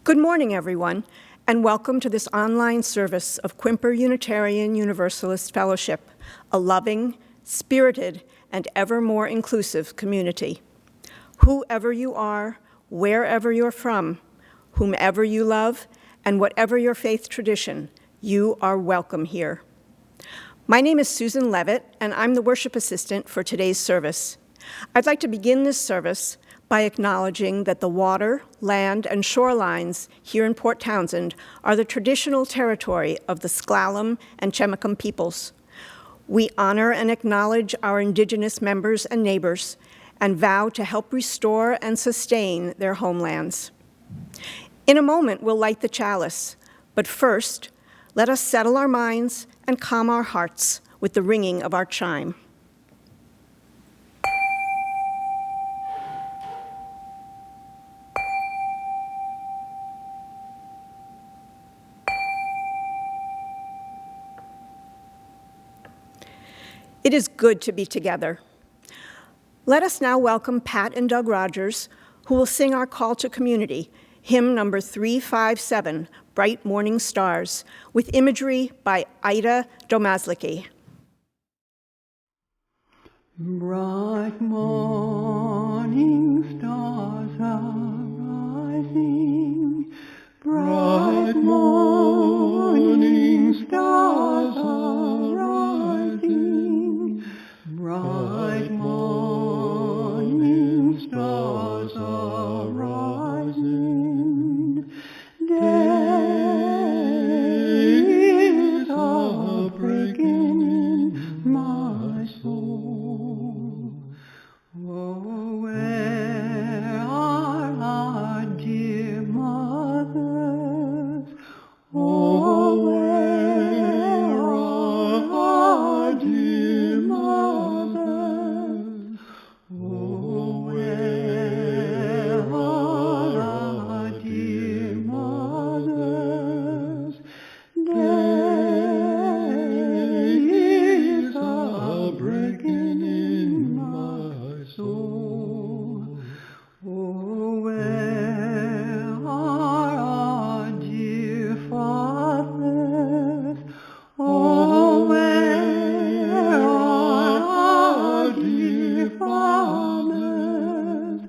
Good morning, everyone, and welcome to this online service of Quimper Unitarian Universalist Fellowship, a loving, spirited, and ever more inclusive community. Whoever you are, wherever you're from, whomever you love, and whatever your faith tradition, you are welcome here. My name is Susan Levitt, and I'm the worship assistant for today's service. I'd like to begin this service by acknowledging that the water, land, and shorelines here in Port Townsend are the traditional territory of the Sklallam and Chemakum peoples. We honor and acknowledge our Indigenous members and neighbors and vow to help restore and sustain their homelands. In a moment, we'll light the chalice, but first, let us settle our minds and calm our hearts with the ringing of our chime. It is good to be together. Let us now welcome Pat and Doug Rodgers, who will sing our call to community, hymn number 357, Bright Morning Stars, with imagery by Ida Domazlicky. Bright morning stars are rising, bright morning stars are rising, bright morning stars are rising. Days are breaking in my soul. Oh, where are our dear mothers? Oh, where are our dear mothers? Oh, where are our dear mothers? Days are breaking in my soul. Oh, where are our dear fathers? Oh, where are our dear fathers?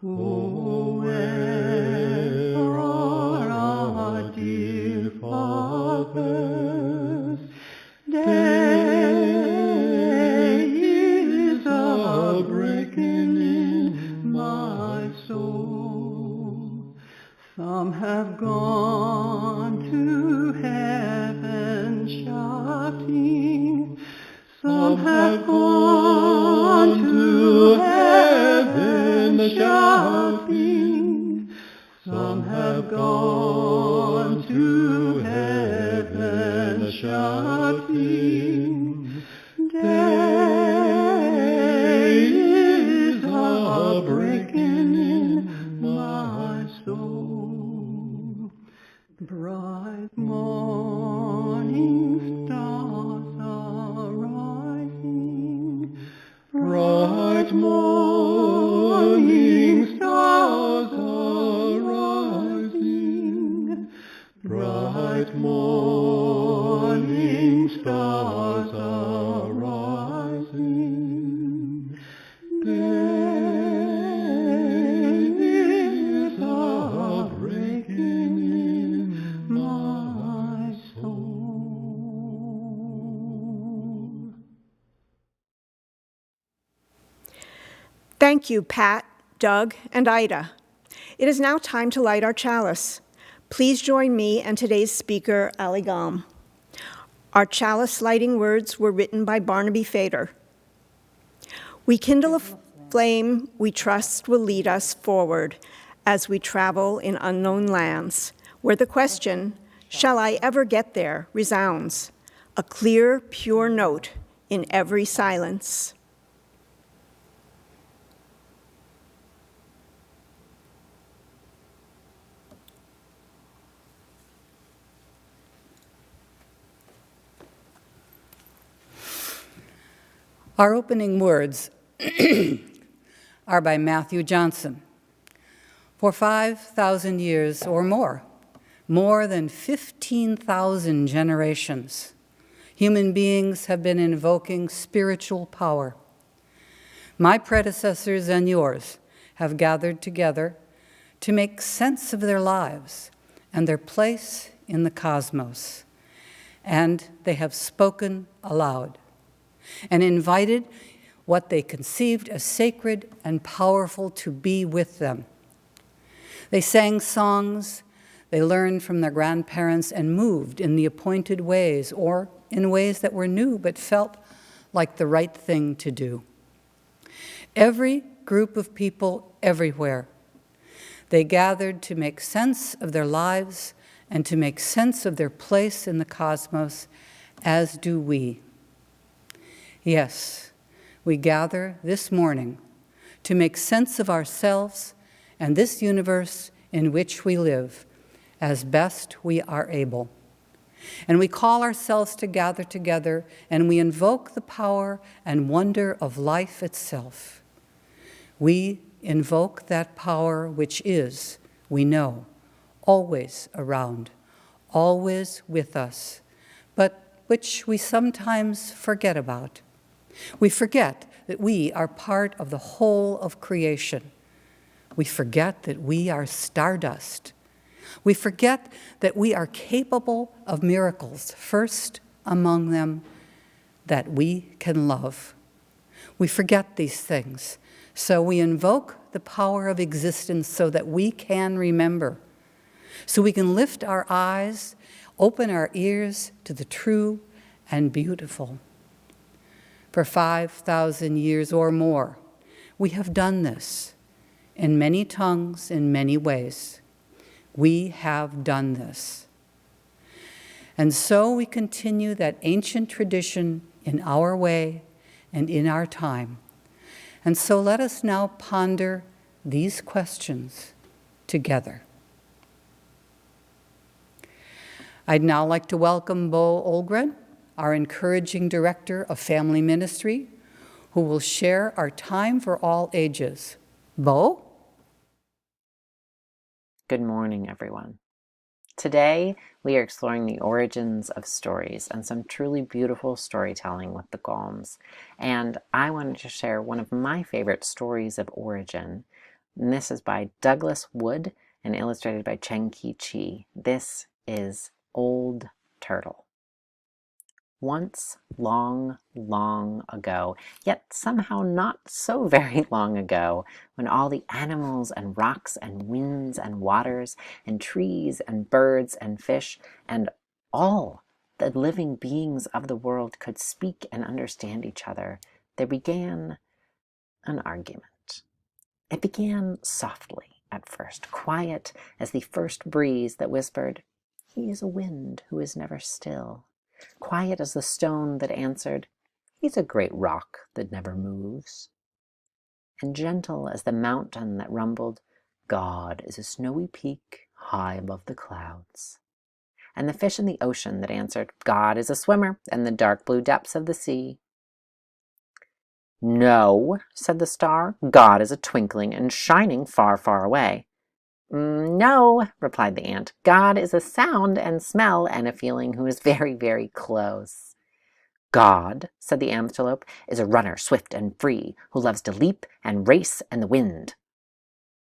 Oh, where are our dear fathers? Days are breaking in my soul. Some have gone to heaven shouting. Some have gone to heaven shouting. Some have gone to heaven shouting. Days are breaking in my soul. Bright morning stars are rising. Bright morning stars are rising. Bright morning stars are rising. Days are breaking in my soul. Thank you, Pat, Doug, and Ida. It is now time to light our chalice. Please join me and today's speaker, Alyne Galm. Our chalice lighting words were written by Barnaby Fader. We kindle a flame we trust will lead us forward as we travel in unknown lands, where the question, shall I ever get there, resounds, a clear, pure note in every silence. Our opening words are by Matthew Johnson. For 5,000 years or more than 15,000 generations, human beings have been invoking spiritual power. My predecessors and yours have gathered together to make sense of their lives and their place in the cosmos. And they have spoken aloud and invited what they conceived as sacred and powerful to be with them. They sang songs, they learned from their grandparents and moved in the appointed ways or in ways that were new but felt like the right thing to do. Every group of people everywhere, they gathered to make sense of their lives and to make sense of their place in the cosmos, as do we. Yes, we gather this morning to make sense of ourselves and this universe in which we live as best we are able. And we call ourselves to gather together, and we invoke the power and wonder of life itself. We invoke that power which is, we know, always around, always with us, but which we sometimes forget about. We forget that we are part of the whole of creation. We forget that we are stardust. We forget that we are capable of miracles, first among them, that we can love. We forget these things, so we invoke the power of existence so that we can remember, so we can lift our eyes, open our ears to the true and beautiful. For 5,000 years or more, we have done this in many tongues, in many ways. We have done this. And so we continue that ancient tradition in our way and in our time. And so let us now ponder these questions together. I'd now like to welcome Bo Olgren, our encouraging director of family ministry, who will share our time for all ages. Bo? Good morning, everyone. Today, we are exploring the origins of stories and some truly beautiful storytelling with the Galms. And I wanted to share one of my favorite stories of origin. And this is by Douglas Wood and illustrated by Cheng-Ki Chi. This is Old Turtle. Once, long, long ago, yet somehow not so very long ago, when all the animals and rocks and winds and waters and trees and birds and fish and all the living beings of the world could speak and understand each other, there began an argument. It began softly at first, quiet as the first breeze that whispered, "He is a wind who is never still." Quiet as the stone that answered, "He's a great rock that never moves." And gentle as the mountain that rumbled, "God is a snowy peak high above the clouds." And the fish in the ocean that answered, "God is a swimmer in the dark blue depths of the sea." "No," said the star, "God is a twinkling and shining far, far away." "No," replied the ant, "God is a sound and smell and a feeling who is very, very close." "God," said the antelope, "is a runner swift and free, who loves to leap and race in the wind."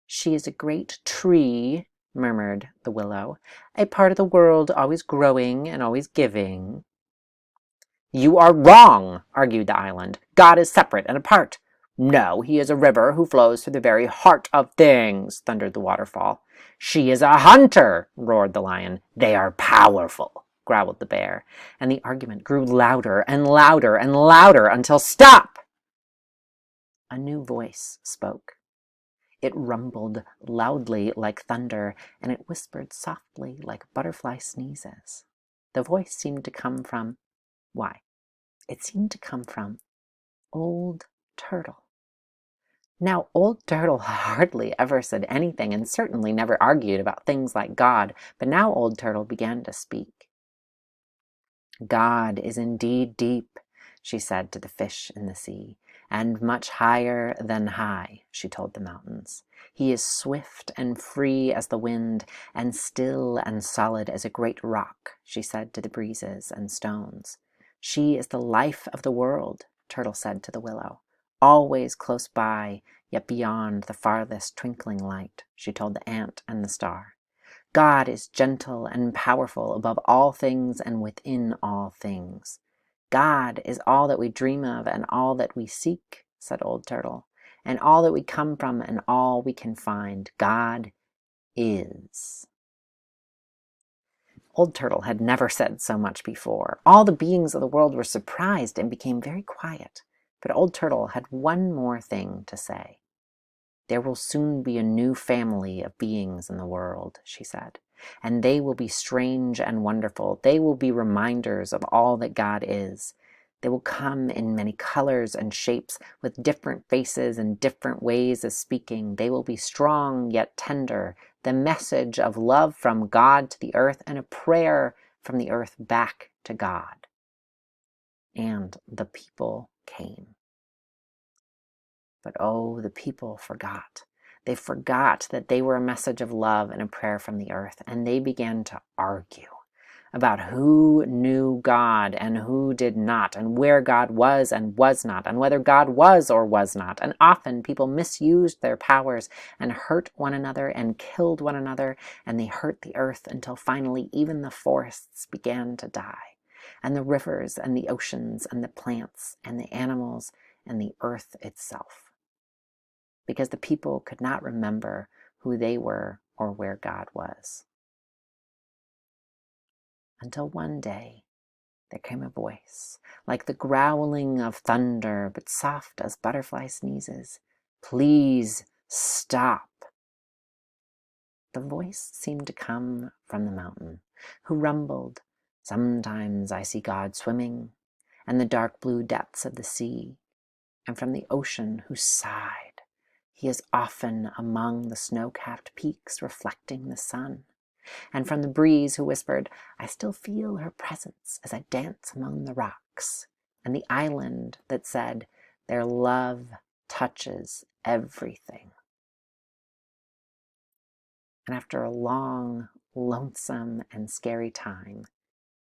"She is a great tree," murmured the willow, "a part of the world always growing and always giving." "You are wrong," argued the island. "God is separate and apart." "No, he is a river who flows through the very heart of things," thundered the waterfall. "She is a hunter," roared the lion. "They are powerful," growled the bear. And the argument grew louder and louder and louder until stop! A new voice spoke. It rumbled loudly like thunder, and it whispered softly like butterfly sneezes. The voice seemed to come from, why, it seemed to come from Old Turtle. Now, Old Turtle hardly ever said anything and certainly never argued about things like God, but now Old Turtle began to speak. "God is indeed deep," she said to the fish in the sea, and much higher than high, she told the mountains. He is swift and free as the wind, and still and solid as a great rock, she said to the breezes and stones. She is the life of the world, Turtle said to the willow. Always close by, yet beyond the farthest twinkling light, she told the ant and the star. God is gentle and powerful above all things and within all things. God is all that we dream of and all that we seek, said Old Turtle, and all that we come from and all we can find. God is. Old Turtle had never said so much before. All the beings of the world were surprised and became very quiet. But Old Turtle had one more thing to say. There will soon be a new family of beings in the world, she said, and they will be strange and wonderful. They will be reminders of all that God is. They will come in many colors and shapes, with different faces and different ways of speaking. They will be strong yet tender, the message of love from God to the earth and a prayer from the earth back to God. And the people came. But oh, the people forgot. They forgot that they were a message of love and a prayer from the earth, and they began to argue about who knew God and who did not, and where God was and was not, and whether God was or was not. And often people misused their powers and hurt one another and killed one another, and they hurt the earth until finally even the forests began to die, and the rivers and the oceans and the plants and the animals and the earth itself. Because the people could not remember who they were or where God was. Until one day, there came a voice, like the growling of thunder, but soft as butterfly sneezes. Please stop. The voice seemed to come from the mountain, who rumbled, sometimes I see God swimming, and the dark blue depths of the sea, and from the ocean, who sighed. He is often among the snow-capped peaks reflecting the sun. And from the breeze who whispered, I still feel her presence as I dance among the rocks. And the island that said, their love touches everything. And after a long, lonesome, and scary time,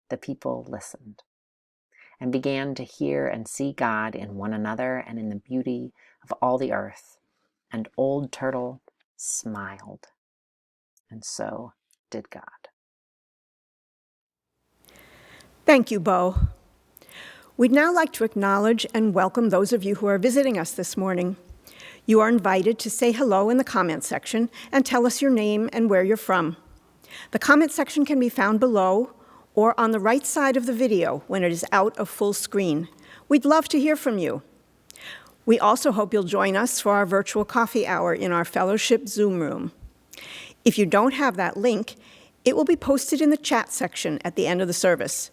the people listened and began to hear and see God in one another and in the beauty of all the earth. And Old Turtle smiled, and so did God. Thank you, Bo. We'd now like to acknowledge and welcome those of you who are visiting us this morning. You are invited to say hello in the comment section and tell us your name and where you're from. The comment section can be found below or on the right side of the video when it is out of full screen. We'd love to hear from you. We also hope you'll join us for our virtual coffee hour in our fellowship Zoom room. If you don't have that link, it will be posted in the chat section at the end of the service.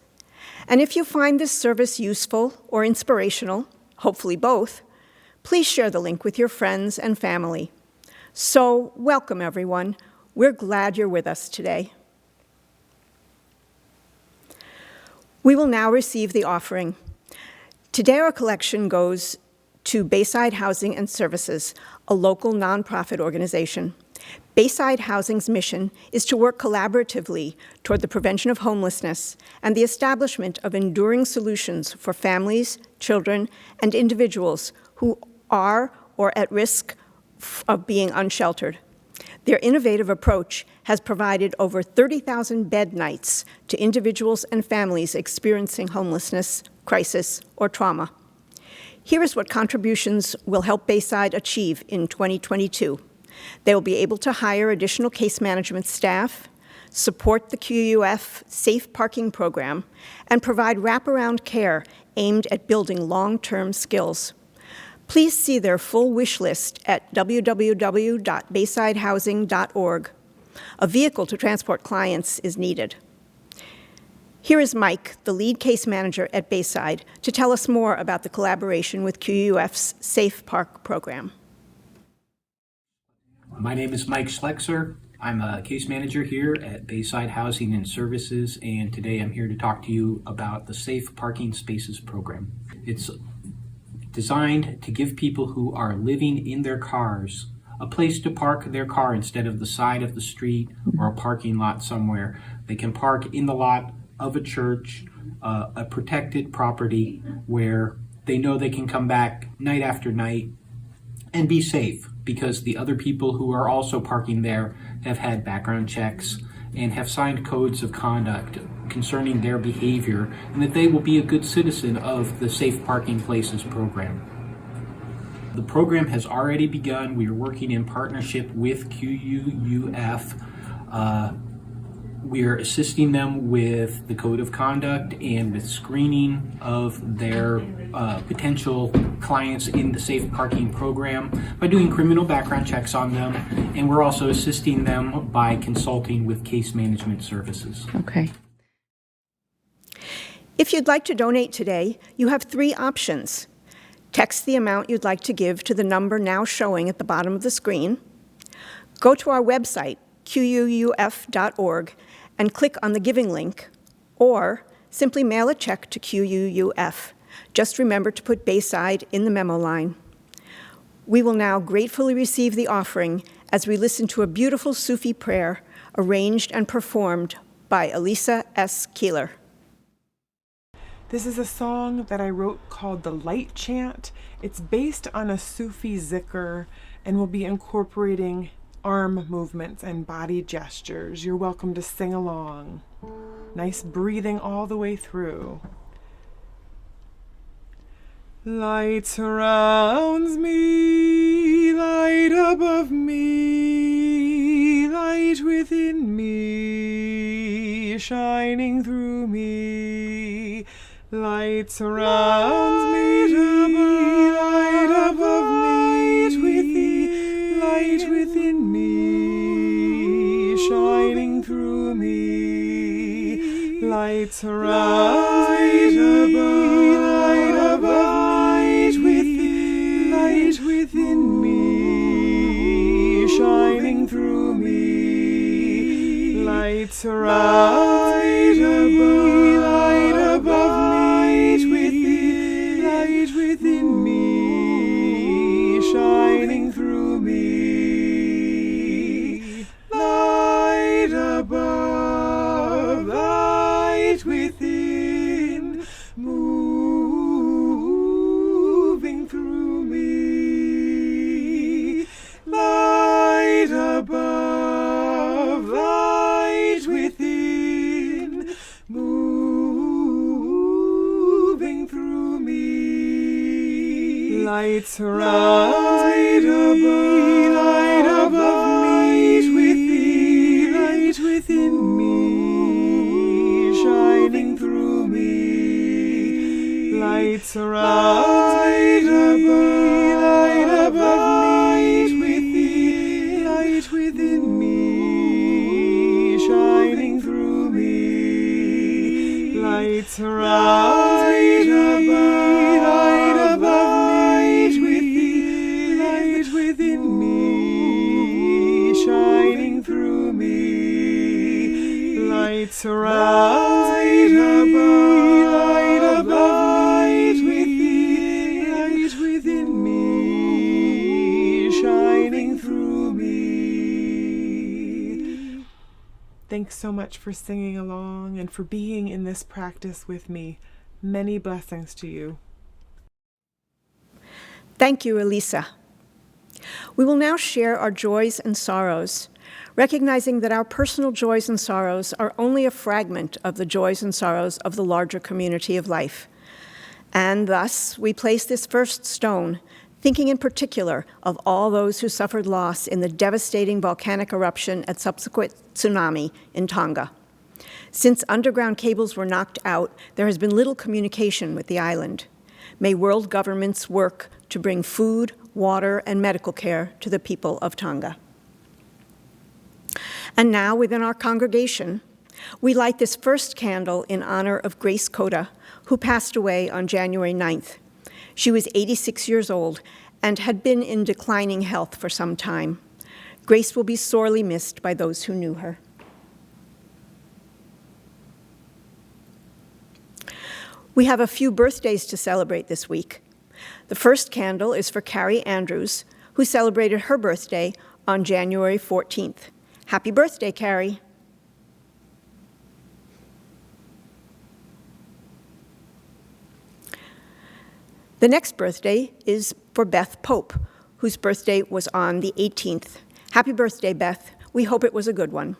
And if you find this service useful or inspirational, hopefully both, please share the link with your friends and family. So, welcome everyone. We're glad you're with us today. We will now receive the offering. Today our collection goes to Bayside Housing and Services, a local nonprofit organization. Bayside Housing's mission is to work collaboratively toward the prevention of homelessness and the establishment of enduring solutions for families, children, and individuals who are or at risk of being unsheltered. Their innovative approach has provided over 30,000 bed nights to individuals and families experiencing homelessness, crisis, or trauma. Here is what contributions will help Bayside achieve in 2022. They will be able to hire additional case management staff, support the QUF Safe Parking Program, and provide wraparound care aimed at building long-term skills. Please see their full wish list at www.baysidehousing.org. A vehicle to transport clients is needed. Here is Mike, the lead case manager at Bayside, to tell us more about the collaboration with QUF's Safe Park program. My name is Mike Schlexer. I'm a case manager here at Bayside Housing and Services, and today I'm here to talk to you about the Safe Parking Spaces program. It's designed to give people who are living in their cars a place to park their car instead of the side of the street or a parking lot somewhere. They can park in the lot of a church, a protected property where they know they can come back night after night and be safe, because the other people who are also parking there have had background checks and have signed codes of conduct concerning their behavior, and that they will be a good citizen of the Safe Parking Places program. The program has already begun. We are working in partnership with QUUF. We are assisting them with the code of conduct and with screening of their potential clients in the safe parking program by doing criminal background checks on them. And we're also assisting them by consulting with case management services. Okay. If you'd like to donate today, you have 3 options. Text the amount you'd like to give to the number now showing at the bottom of the screen. Go to our website, quuuf.org, and click on the giving link, or simply mail a check to QUUF. Just remember to put Bayside in the memo line. We will now gratefully receive the offering as we listen to a beautiful Sufi prayer arranged and performed by Elisa S. Keeler. This is a song that I wrote called The Light Chant. It's based on a Sufi zikr and will be incorporating arm movements and body gestures. You're welcome to sing along. Nice breathing all the way through. Light surrounds me, light above me, light within me, shining through me. Light surrounds me, light above me, light within me, shining through me. Light surrounds me, light above me, light within me, shining through me. Light surrounds me, light above me, light within me, shining through me. Light above, light within, moving through me. Light above, light within, moving through me. Light surrounds me, light above me, light within me, shining through me. Light surrounds me, light above me, light within me, shining through me. Light surrounds me, light above me, light within me, shining through me. Light surrounds me, light above me, light within me, shining through me. Thanks so much for singing along and for being in this practice with me. Many blessings to you. Thank you, Elisa. We will now share our joys and sorrows, recognizing that our personal joys and sorrows are only a fragment of the joys and sorrows of the larger community of life. And thus, we place this first stone, thinking in particular of all those who suffered loss in the devastating volcanic eruption and subsequent tsunami in Tonga. Since underground cables were knocked out, there has been little communication with the island. May world governments work to bring food, water, and medical care to the people of Tonga. And now, within our congregation, we light this first candle in honor of Grace Coda, who passed away on January 9th. She was 86 years old and had been in declining health for some time. Grace will be sorely missed by those who knew her. We have a few birthdays to celebrate this week. The first candle is for Carrie Andrews, who celebrated her birthday on January 14th. Happy birthday, Carrie. The next birthday is for Beth Pope, whose birthday was on the 18th. Happy birthday, Beth. We hope it was a good one.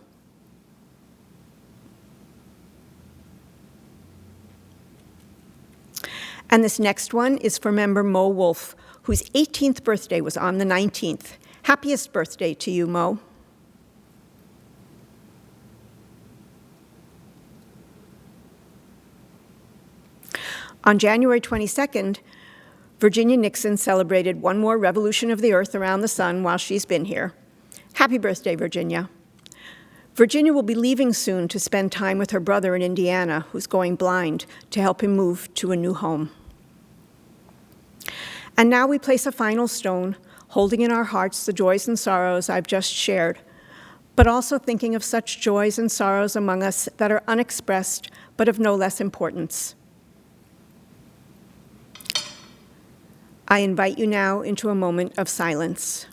And this next one is for member Mo Wolf, whose 18th birthday was on the 19th. Happiest birthday to you, Mo. On January 22nd, Virginia Nixon celebrated one more revolution of the Earth around the sun while she's been here. Happy birthday, Virginia. Virginia will be leaving soon to spend time with her brother in Indiana, who's going blind, to help him move to a new home. And now we place a final stone, holding in our hearts the joys and sorrows I've just shared, but also thinking of such joys and sorrows among us that are unexpressed, but of no less importance. I invite you now into a moment of silence.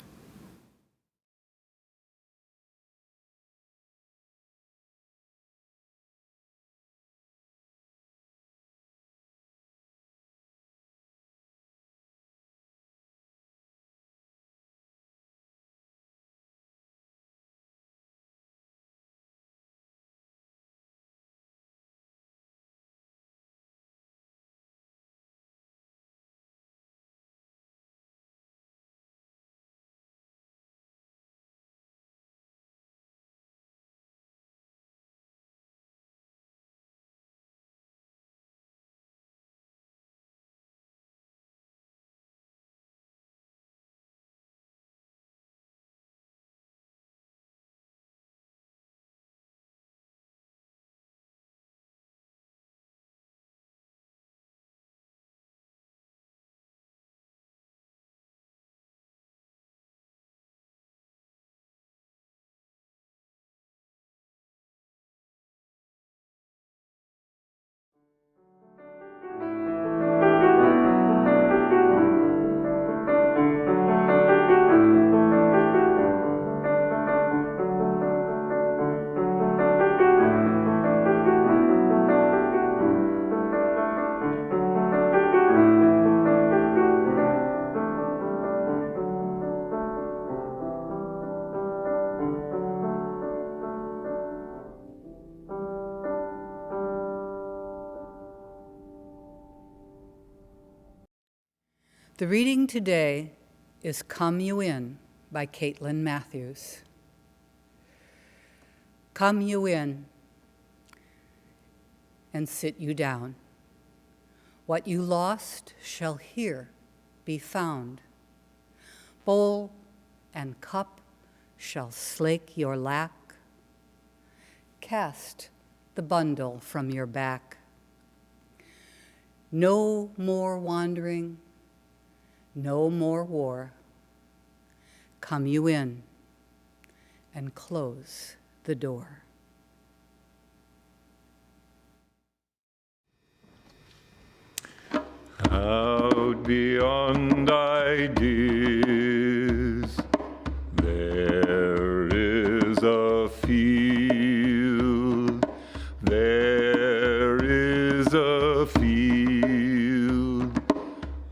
The reading today is Come You In by Caitlin Matthews. Come you in and sit you down. What you lost shall here be found. Bowl and cup shall slake your lack. Cast the bundle from your back. No more wandering, no more war. Come you in and close the door. Out beyond ideas, there is a field. There is a field.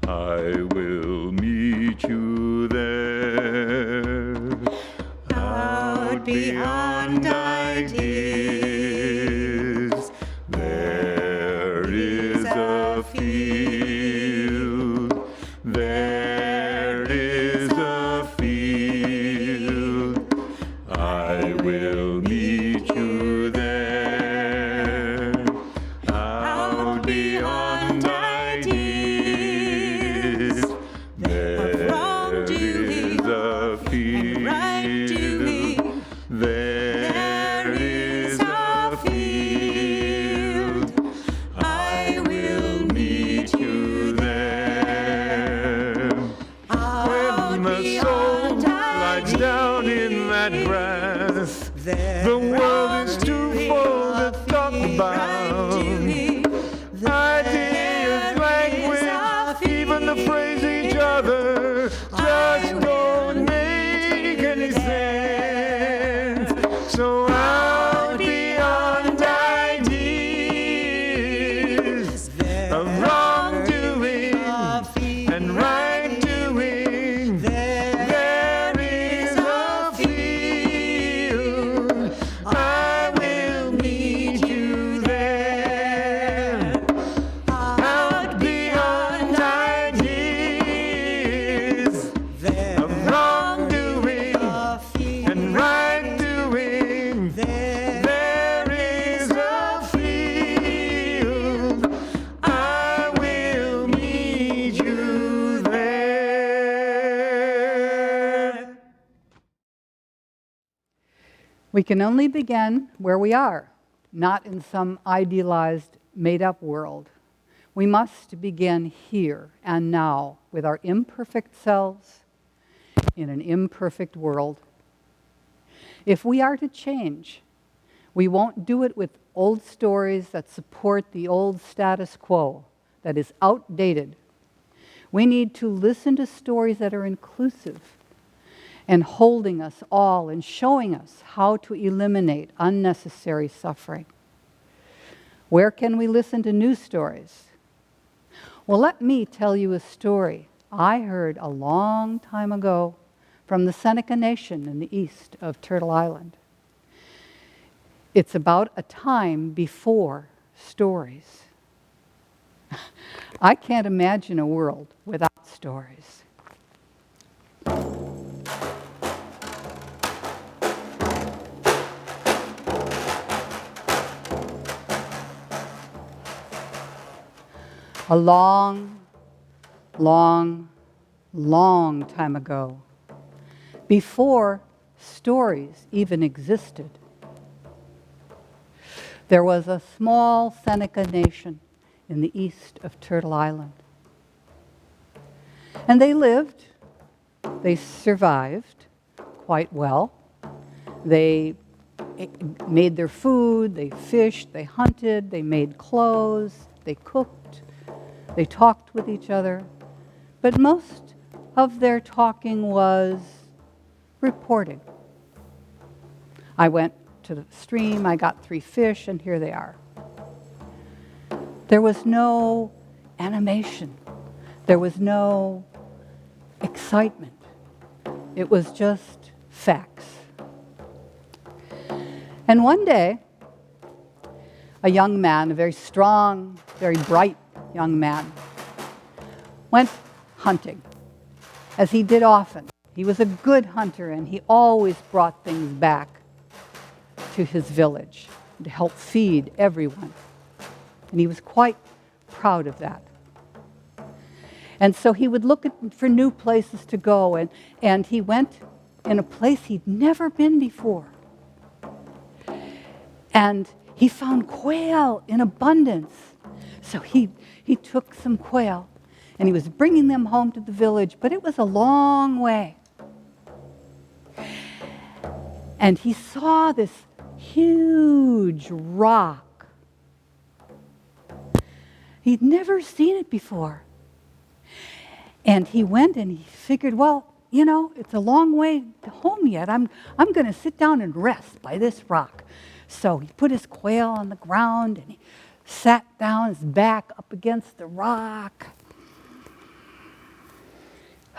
I will meet you there. Out beyond ideas, there is a field. There is a field. I will meet you there. Out beyond ideas, there is a field. There is a field. I will meet you there. When the soul lies down in that grass, the world is too full to talk about. Ideas, language, even and to praise each other just don't make any sense. So out beyond ideas of wrongdoing and right doing, there is a field. I will meet you there. Out beyond ideas of wrongdoing and right doing, there is a field. I will meet you there. We can only begin where we are, not in some idealized, made-up world. We must begin here and now with our imperfect selves in an imperfect world. If we are to change, we won't do it with old stories that support the old status quo that is outdated. We need to listen to stories that are inclusive and holding us all and showing us how to eliminate unnecessary suffering. Where can we listen to new stories? Well, let me tell you a story I heard a long time ago from the Seneca Nation in the east of Turtle Island. It's about a time before stories. I can't imagine a world without stories. A long, long, long time ago, before stories even existed, there was a small Seneca nation in the east of Turtle Island. And they lived, they survived quite well. They made their food, they fished, they hunted, they made clothes, they cooked, they talked with each other. But most of their talking was reporting. I went to the stream, I got 3 fish, and here they are. There was no animation. There was no excitement. It was just facts. And one day, a young man, a very strong, very bright young man, went hunting, as he did often. He was a good hunter, and he always brought things back to his village to help feed everyone. And he was quite proud of that. And so he would look for new places to go, and he went in a place he'd never been before. And he found quail in abundance. So he took some quail, and he was bringing them home to the village, but it was a long way. And he saw this huge rock. He'd never seen it before. And he went and he figured, well, you know, it's a long way home yet. I'm going to sit down and rest by this rock. So he put his quail on the ground and he sat down, his back up against the rock.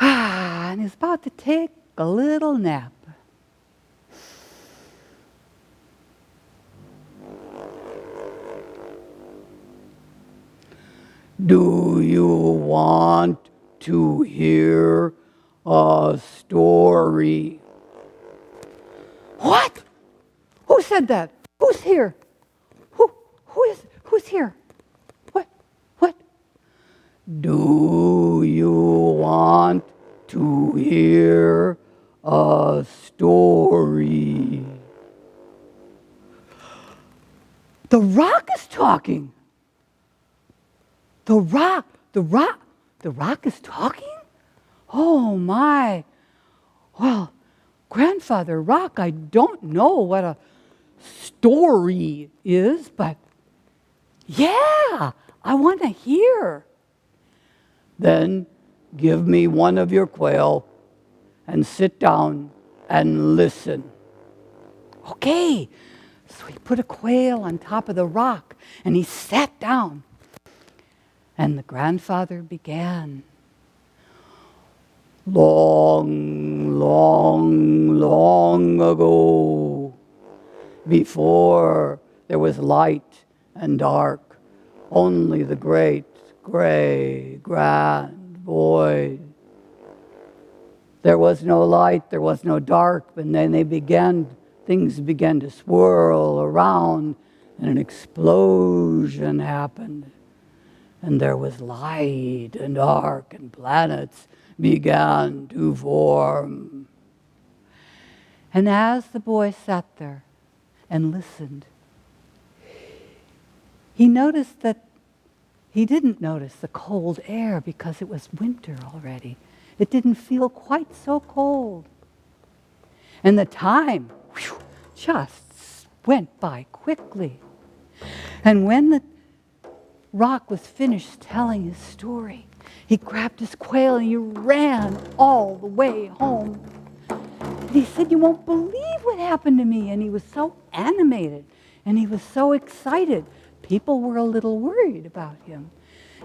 And he's about to take a little nap. Do you want to hear a story? What? Who said that? Who's here? Who's here? What? Do you want to hear a story? The rock is talking. The rock is talking? Oh my. Well, Grandfather Rock, I don't know what a story is, but yeah, I want to hear. Then give me one of your quail and sit down and listen. Okay. So he put a quail on top of the rock and he sat down. And the grandfather began. Long, long, long ago, before there was light and dark, only the great gray grand void. There was no light, there was no dark, and then things began to swirl around, and an explosion happened. And there was light and dark, and planets began to form. And as the boy sat there and listened, he noticed that he didn't notice the cold air because it was winter already. It didn't feel quite so cold. And the time just went by quickly. And when the rock was finished telling his story, he grabbed his quail and he ran all the way home. And he said, "You won't believe what happened to me." And he was so animated and he was so excited. People were a little worried about him.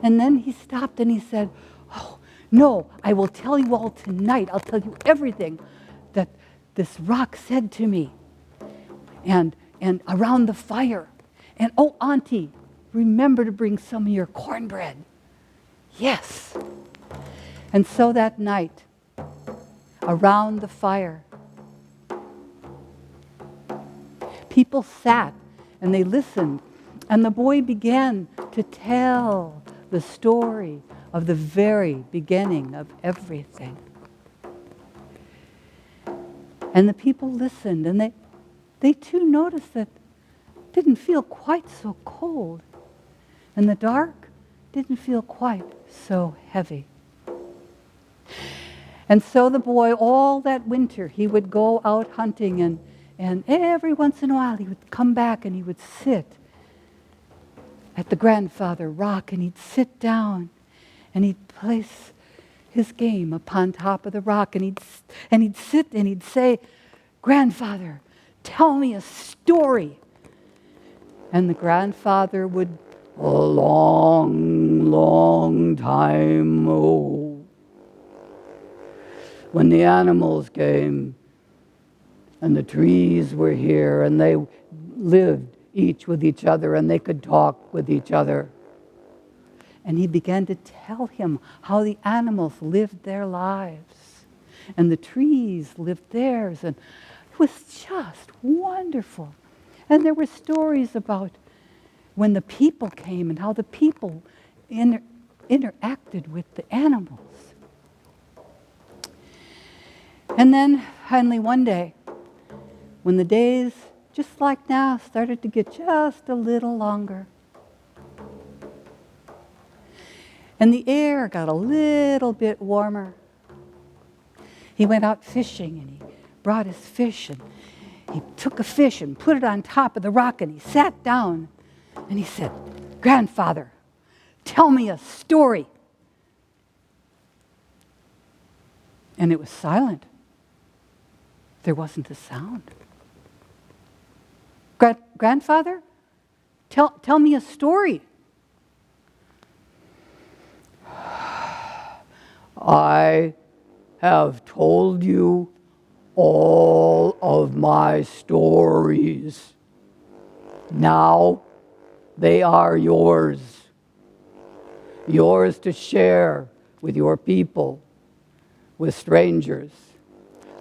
And then he stopped and he said, "Oh, no, I will tell you all tonight. I'll tell you everything that this rock said to me. And around the fire. And oh, Auntie, remember to bring some of your cornbread." Yes. And so that night, around the fire, people sat and they listened, and the boy began to tell the story of the very beginning of everything. And the people listened, and they too noticed that it didn't feel quite so cold, and the dark didn't feel quite so heavy. And so the boy, all that winter, he would go out hunting, and every once in a while he would come back and he would sit at the grandfather rock, and he'd sit down and he'd place his game upon top of the rock, and he'd sit and he'd say, "Grandfather, tell me a story." And the grandfather would, "A long, long time ago, when the animals came and the trees were here and they lived each with each other and they could talk with each other." And he began to tell him how the animals lived their lives and the trees lived theirs, and it was just wonderful. And there were stories about when the people came and how the people interacted with the animals. And then finally one day, when the days, just like now, started to get just a little longer, and the air got a little bit warmer, he went out fishing and he brought his fish, and he took a fish and put it on top of the rock, and he sat down and he said, "Grandfather, tell me a story." And it was silent. There wasn't a sound. "Grandfather, tell me a story." "I have told you all of my stories. Now they are yours. Yours to share with your people, with strangers.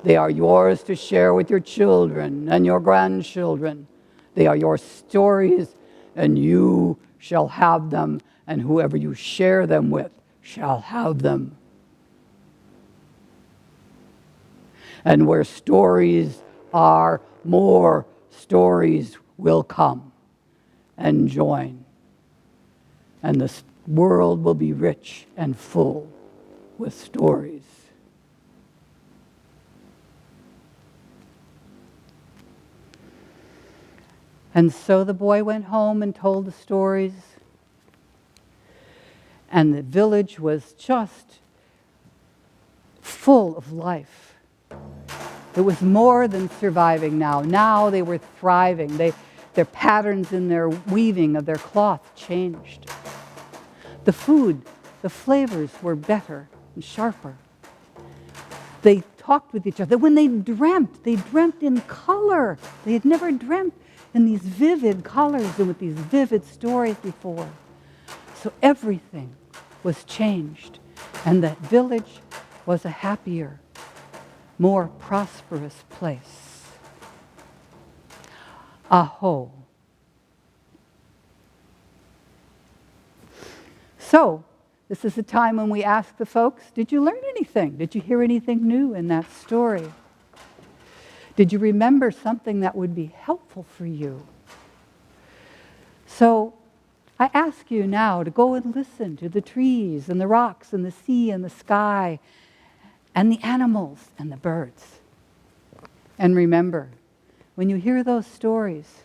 They are yours to share with your children and your grandchildren. They are your stories, and you shall have them, and whoever you share them with shall have them. And where stories are, more stories will come and join. And the world will be rich and full with stories." And so the boy went home and told the stories. And the village was just full of life. It was more than surviving now. Now they were thriving. Their patterns in their weaving of their cloth changed. The food, the flavors were better and sharper. They talked with each other. When they dreamt in color. They had never dreamt in these vivid colors and with these vivid stories before. So everything was changed, and that village was a happier, more prosperous place. Aho. So, this is the time when we ask the folks, did you learn anything? Did you hear anything new in that story? Did you remember something that would be helpful for you? So, I ask you now to go and listen to the trees and the rocks and the sea and the sky and the animals and the birds. And remember, when you hear those stories,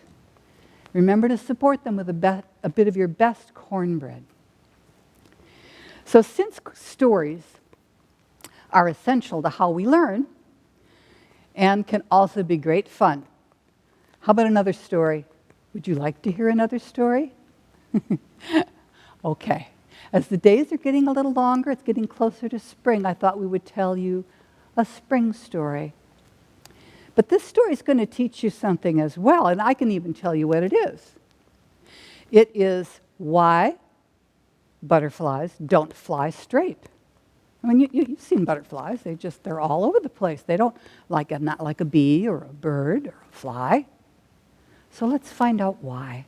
remember to support them with a bit of your best cornbread. So since stories are essential to how we learn and can also be great fun, how about another story? Would you like to hear another story? Okay. As the days are getting a little longer, it's getting closer to spring, I thought we would tell you a spring story. But this story is going to teach you something as well, and I can even tell you what it is. It is why butterflies don't fly straight. I mean, you've seen butterflies. They're all over the place. They don't not like a bee or a bird or a fly. So let's find out why.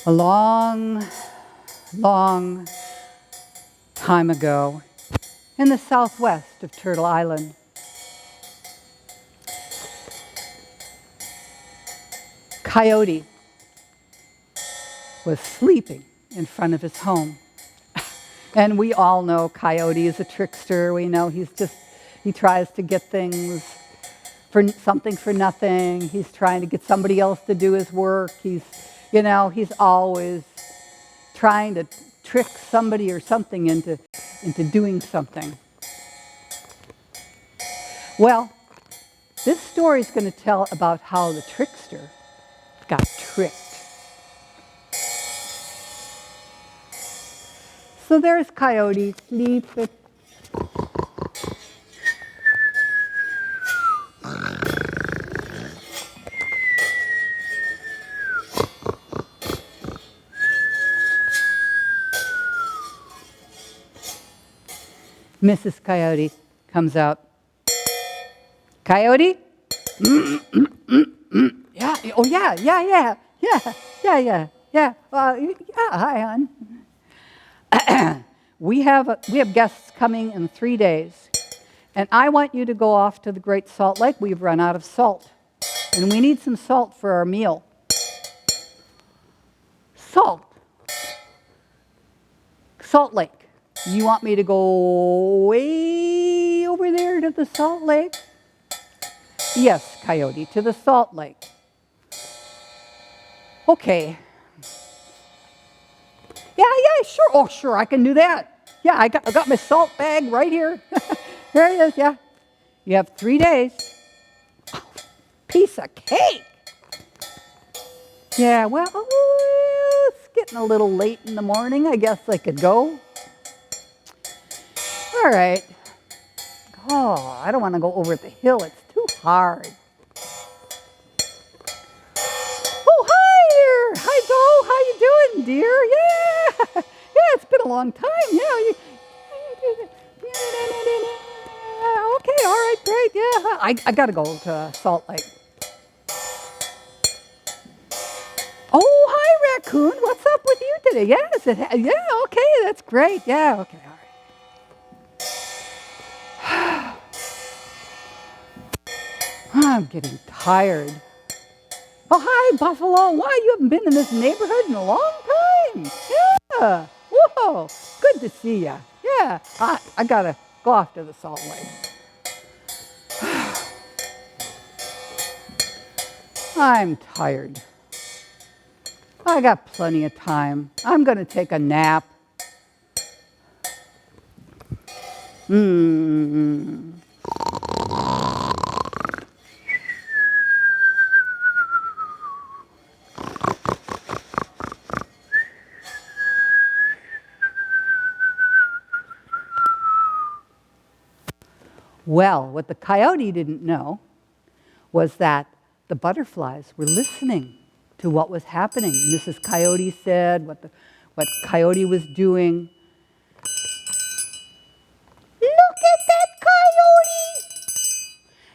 A long, long time ago, in the southwest of Turtle Island, Coyote was sleeping in front of his home. And we all know Coyote is a trickster. We know he tries to get things for something for nothing. He's trying to get somebody else to do his work. He's always trying to trick somebody or something into doing something. Well, this story is going to tell about how the trickster got tricked. So there's Coyote sleeping. Mrs. Coyote comes out. Coyote? Yeah. Oh, yeah. Hi, hon. We have guests coming in 3 days, and I want you to go off to the Great Salt Lake. We've run out of salt, and we need some salt for our meal. Salt Lake. You want me to go way over there to the Salt Lake? Yes, Coyote, to the Salt Lake. Okay. Yeah, sure. Oh, sure, I can do that. Yeah, I got my salt bag right here. There it is, yeah. You have 3 days. Oh, piece of cake. Yeah, well, it's getting a little late in the morning. I guess I could go. All right. Oh, I don't want to go over the hill. It's too hard. Oh, hi there. Hi, Bo. How you doing, dear? Yeah. Yeah, it's been a long time. Yeah. Okay, all right, great. Yeah. I got to go to Salt Lake. Oh, hi, Raccoon. What's up with you today? Yes. Yeah, okay, that's great. Yeah, okay, all right. I'm getting tired. Oh, hi, Buffalo. Why, you haven't been in this neighborhood in a long time. Yeah. Whoa. Good to see you. Yeah. I got to go off to the Salt Lake. I'm tired. I got plenty of time. I'm going to take a nap. Well, what the coyote didn't know was that the butterflies were listening to what was happening. Mrs. Coyote said what Coyote was doing. Look at that coyote!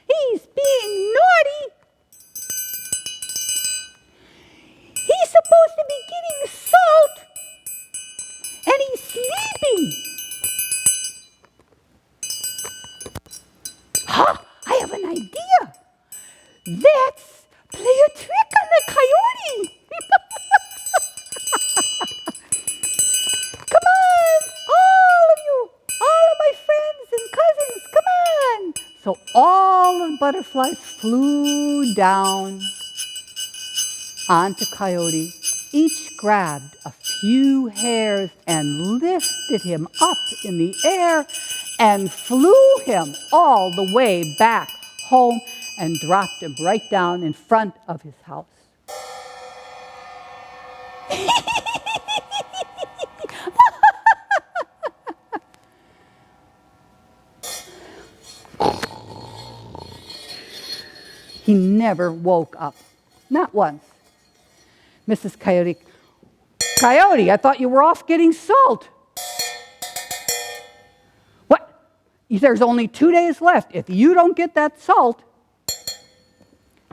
He's being naughty! He's supposed to be getting salt! And he's sleeping! Ha! I have an idea! Let's play a trick on the coyote! Come on, all of you, all of my friends and cousins, come on! So all the butterflies flew down onto Coyote. Each grabbed a few hairs and lifted him up in the air and flew him all the way back home and dropped him right down in front of his house. He never woke up, not once. Mrs. Coyote, Coyote, I thought you were off getting salt. What? There's only 2 days left. If you don't get that salt,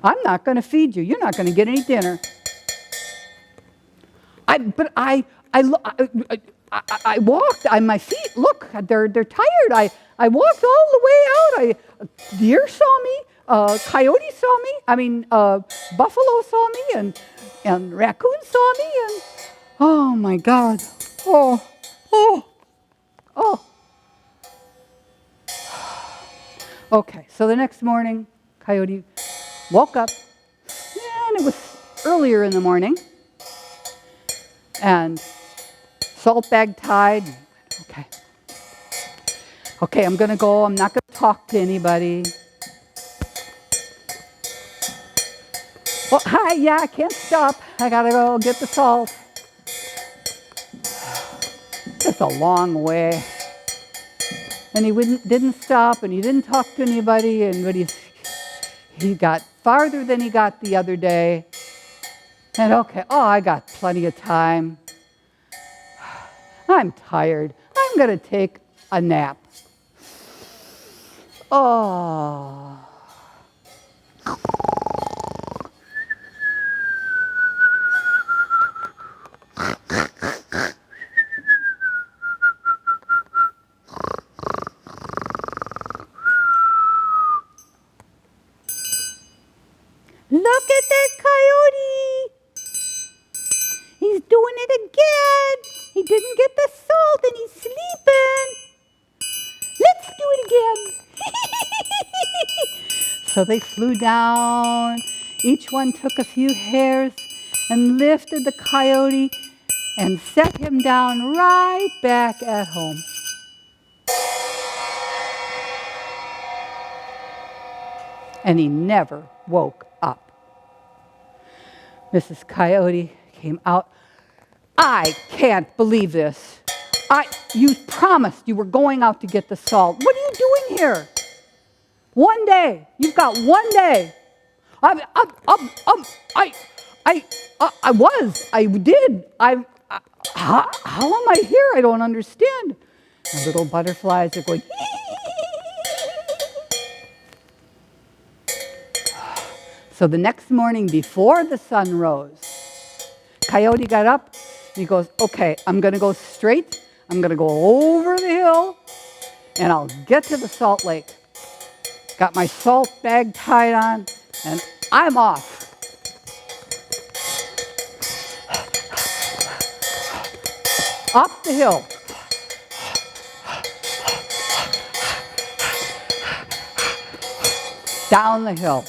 I'm not going to feed you. You're not going to get any dinner. I walked on my feet. Look, they're tired. I walked all the way out. Deer saw me. Coyote saw me. Buffalo saw me, and raccoon saw me. And oh my God. Oh. Okay, so the next morning, Coyote woke up, and it was earlier in the morning, and salt bag tied. Okay, I'm going to go. I'm not going to talk to anybody. Well, hi, yeah, I can't stop. I got to go get the salt. It's a long way. And he didn't stop, and he didn't talk to anybody, but he got farther than he got the other day. And I got plenty of time. I'm tired. I'm going to take a nap. Oh. Look at that coyote. He's doing it again. He didn't get the salt and he's sleeping. Let's do it again. So they flew down. Each one took a few hairs and lifted the coyote and set him down right back at home. And he never woke up. Mrs. Coyote came out. I can't believe this. You promised you were going out to get the salt. What are you doing here? 1 day. You've got 1 day. I did. How am I here? I don't understand. The little butterflies are going. So the next morning before the sun rose, Coyote got up and he goes, okay, I'm going to go straight. I'm going to go over the hill and I'll get to the salt lake. Got my salt bag tied on and I'm off. Up the hill. Down the hill.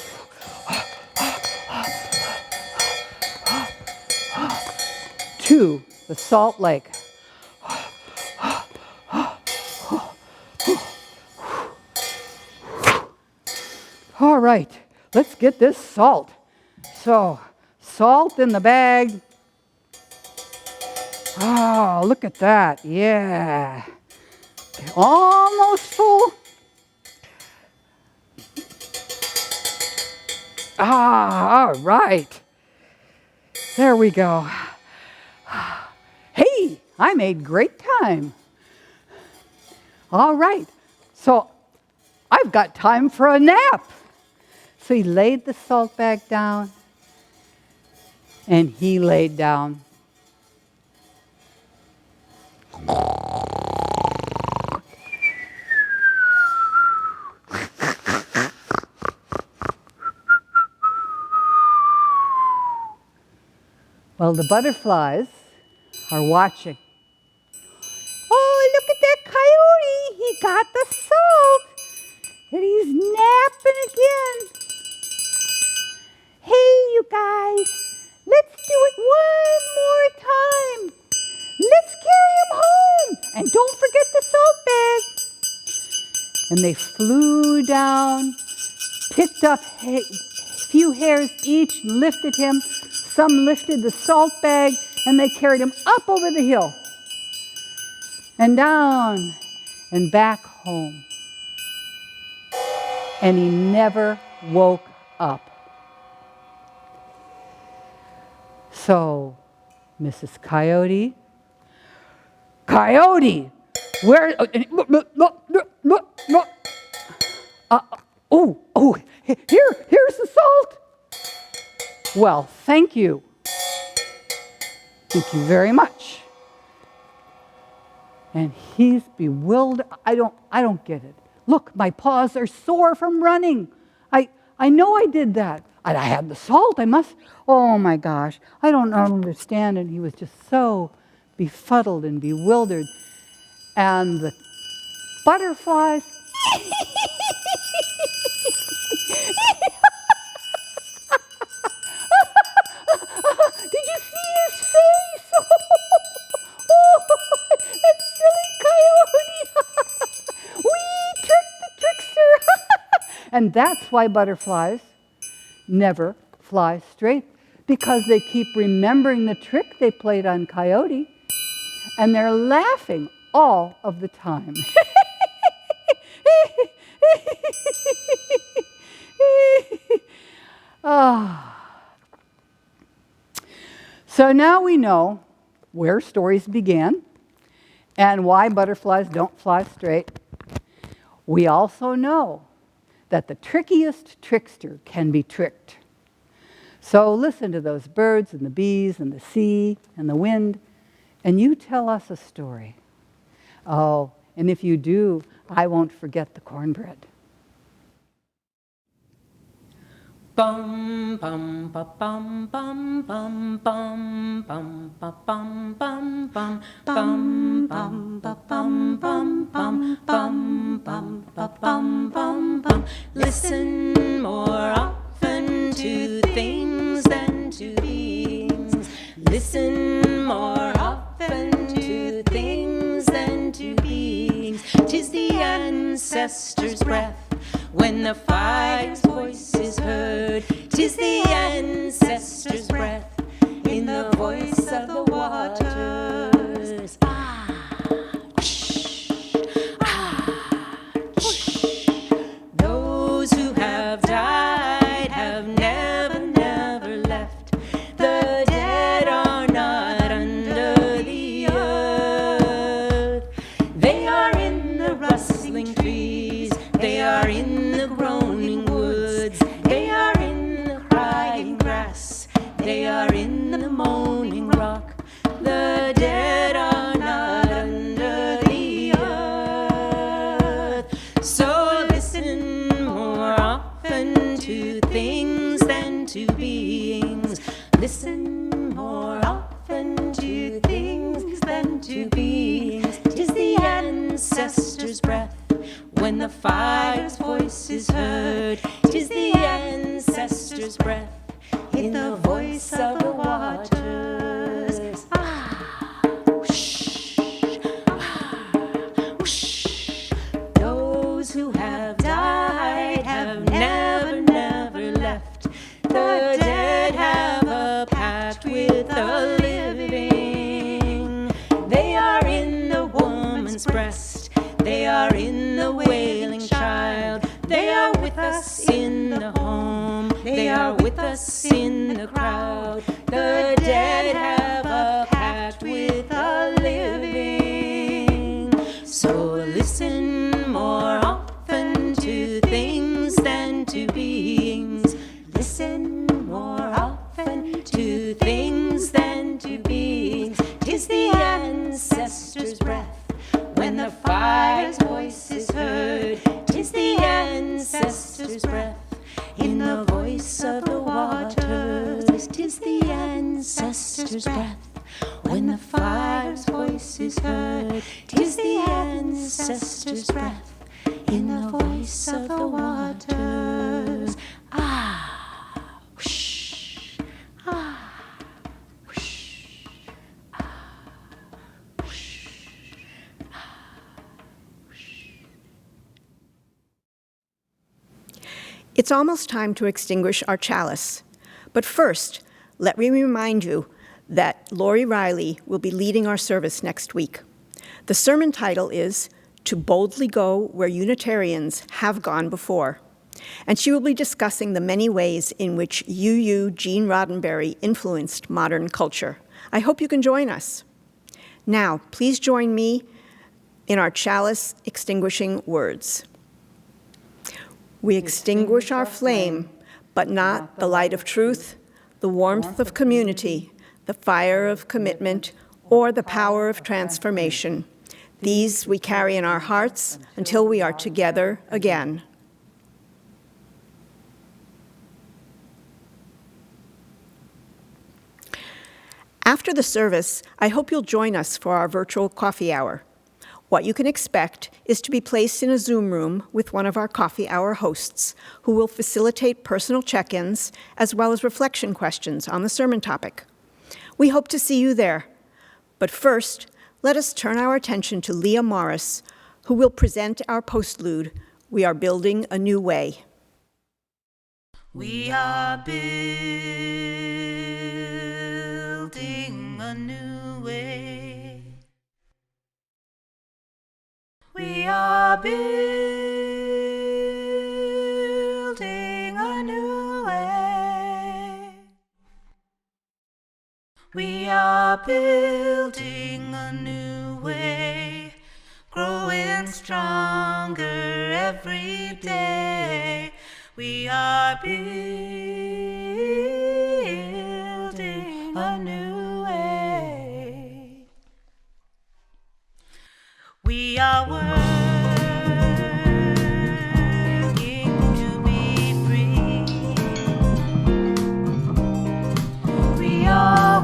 to the salt lake. All right, let's get this salt. So, salt in the bag. Oh, look at that. Yeah. Almost full. All right. There we go. Hey, I made great time. All right, so I've got time for a nap. So he laid the salt bag down, and he laid down. Well, the butterflies are watching. Oh, look at that coyote. He got the salt. And he's napping again. Hey, you guys, let's do it one more time. Let's carry him home. And don't forget the salt bag. And they flew down, picked up a few hairs each, lifted him. Some lifted the salt bag, and they carried him up over the hill and down and back home. And he never woke up. So, Mrs. Coyote, where? Here's the salt. Well, thank you. Thank you very much. And he's bewildered. I don't get it. Look, my paws are sore from running. I know I did that. I had the salt. Oh my gosh. I don't understand. And he was just so befuddled and bewildered. And the butterflies. Did you see his face? Oh, that silly coyote. We tricked the trickster. And that's why butterflies never fly straight, because they keep remembering the trick they played on Coyote, and they're laughing all of the time. So now we know where stories began and why butterflies don't fly straight. We also know that the trickiest trickster can be tricked. So listen to those birds and the bees and the sea and the wind, and you tell us a story. Oh, and if you do, I won't forget the cornbread. Bum bum ba bum bum bum bum bum ba bum bum bum bum bum ba bum bum bum bum bum ba bum bum bum. Listen more often to things than to beings. Listen more often to things than to beings. 'Tis the ancestors' breath when the fire's voice is heard. 'Tis the ancestors' breath in the voice of the waters. Those who have died have never, never left. The dead are not under the earth. They are in the rustling trees. They are in the groaning woods. They are in the crying grass. They are in the moaning rock. The dead are not under the earth. So listen more often to things than to beings. Listen more often to things than to beings. 'Tis the ancestors' breath when the fire's voice is heard. 'Tis the ancestors' breath in the voice of the waters. the living. They are in the woman's breast. They are in the wailing child. They are with us in the home. They are with us in the crowd. The dead have a pact with the living. So listen more often to things than to beings. Listen more often to things than to beings. 'Tis the ancestors' breath when the fire's voice is heard. 'Tis the ancestors' breath in the voice of the waters. 'Tis the ancestors' breath when the fire's voice is heard. 'Tis the ancestors' breath in the voice of the waters. Ah, whoosh, ah, whoosh, ah, whoosh, ah, whoosh. It's almost time to extinguish our chalice. But first, let me remind you that Lori Riley will be leading our service next week. The sermon title is To Boldly Go Where Unitarians Have Gone Before. And she will be discussing the many ways in which UU Gene Roddenberry influenced modern culture. I hope you can join us. Now, please join me in our chalice extinguishing words. We extinguish our flame, but not the light of truth, the warmth of community, the fire of commitment, or the power of transformation. These we carry in our hearts until we are together again. After the service, I hope you'll join us for our virtual coffee hour. What you can expect is to be placed in a Zoom room with one of our coffee hour hosts, who will facilitate personal check-ins as well as reflection questions on the sermon topic. We hope to see you there. But first, let us turn our attention to Leah Morris, who will present our postlude, We Are Building a New Way. We are building a new way. We are building a new way. We are building a new way, growing stronger every day. We are building a new way. We are working to be free. We are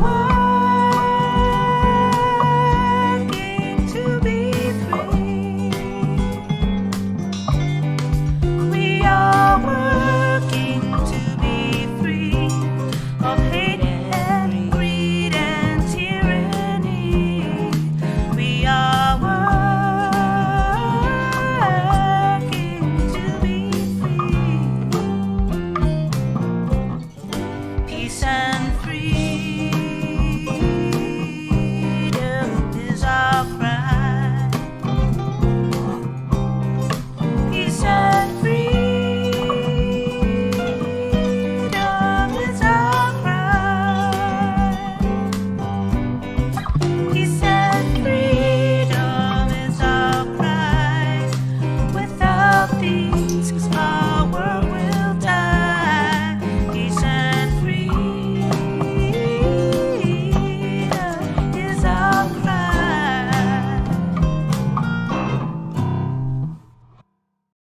working to be free. We are working to be free of hate and greed and tyranny. We are working to be free. Peace and